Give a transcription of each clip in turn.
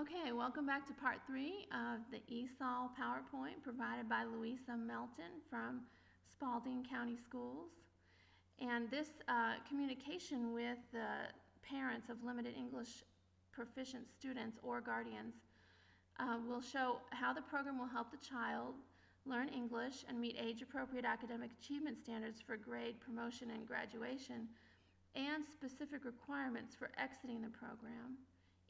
Okay, welcome back to part 3 of the ESOL PowerPoint provided by Louisa Melton from Spalding County Schools. And this communication with the parents of limited English proficient students or guardians will show how the program will help the child learn English and meet age-appropriate academic achievement standards for grade, promotion, and graduation, and specific requirements for exiting the program.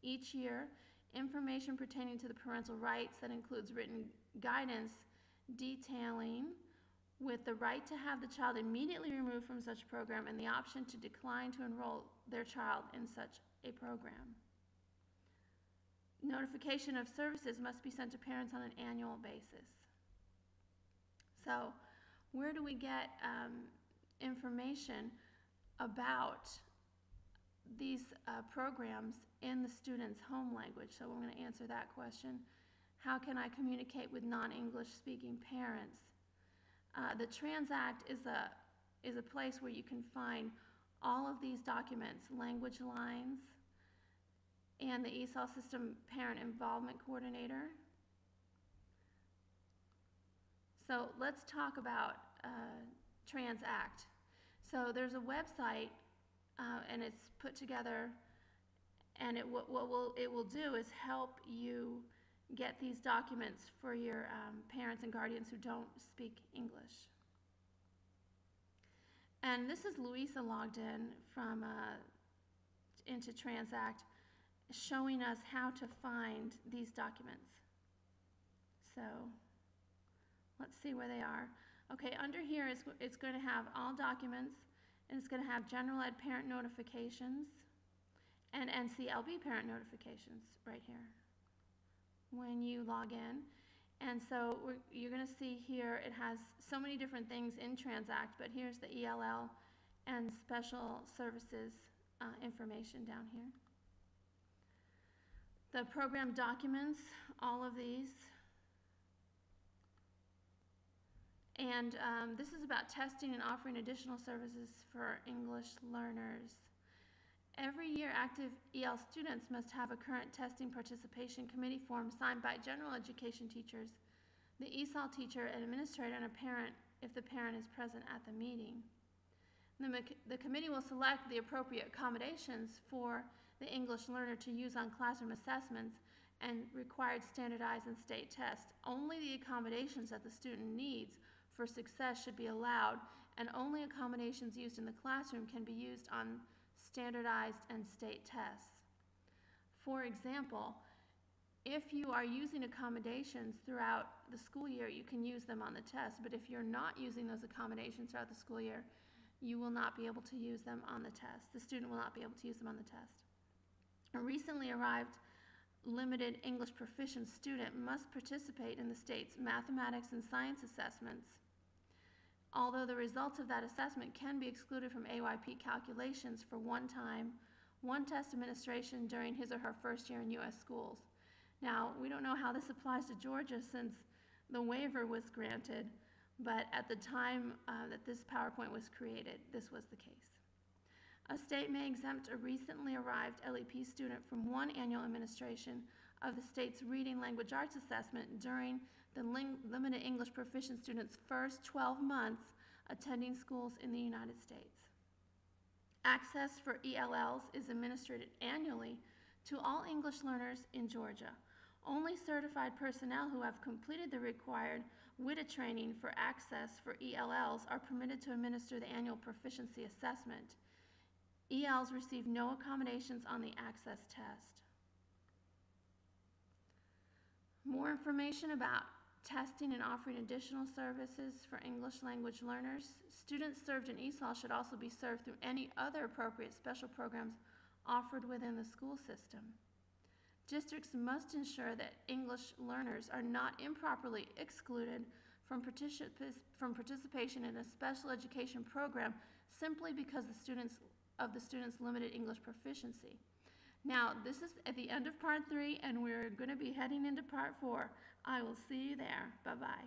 Each year, information pertaining to the parental rights that includes written guidance detailing with the right to have the child immediately removed from such program and the option to decline to enroll their child in such a program. Notification of services must be sent to parents on an annual basis. So, where do we get information about these programs in the student's home language? So we're going to answer that question. How can I communicate with non-English speaking parents? The Transact is a place where you can find all of these documents, language lines, and the ESOL System Parent Involvement Coordinator. So let's talk about Transact. So there's a website and it's put together, and what it will do is help you get these documents for your parents and guardians who don't speak English. And this is Louisa logged in from into Transact, showing us how to find these documents. So let's see where they are. Okay, under here it's going to have all documents, and it's going to have general ed parent notifications and NCLB parent notifications right here when you log in. And so you're going to see here it has so many different things in Transact, but here's the ELL and special services information down here. The program documents, all of these. And this is about testing and offering additional services for English learners. Every year, active EL students must have a current testing participation committee form signed by general education teachers, the ESOL teacher, an administrator, and a parent if the parent is present at the meeting. The committee will select the appropriate accommodations for the English learner to use on classroom assessments and required standardized and state tests. Only the accommodations that the student needs for success should be allowed, and only accommodations used in the classroom can be used on standardized and state tests. For example, if you are using accommodations throughout the school year, you can use them on the test, but if you're not using those accommodations throughout the school year, you will not be able to use them on the test. The student will not be able to use them on the test. A recently arrived limited English proficient student must participate in the state's mathematics and science assessments, although the results of that assessment can be excluded from AYP calculations for one test administration during his or her first year in U.S. schools. Now, we don't know how this applies to Georgia since the waiver was granted, but at the time that this PowerPoint was created, this was the case. A state may exempt a recently arrived LEP student from one annual administration of the state's Reading Language Arts Assessment during the limited English proficient student's first 12 months attending schools in the United States. Access for ELLs is administered annually to all English learners in Georgia. Only certified personnel who have completed the required WITA training for access for ELLs are permitted to administer the annual proficiency assessment. ELs receive no accommodations on the access test. More information about testing and offering additional services for English language learners. Students served in ESOL should also be served through any other appropriate special programs offered within the school system. Districts must ensure that English learners are not improperly excluded from participation in a special education program simply because of the student's limited English proficiency. Now, this is at the end of part 3, and we're going to be heading into part 4. I will see you there. Bye-bye.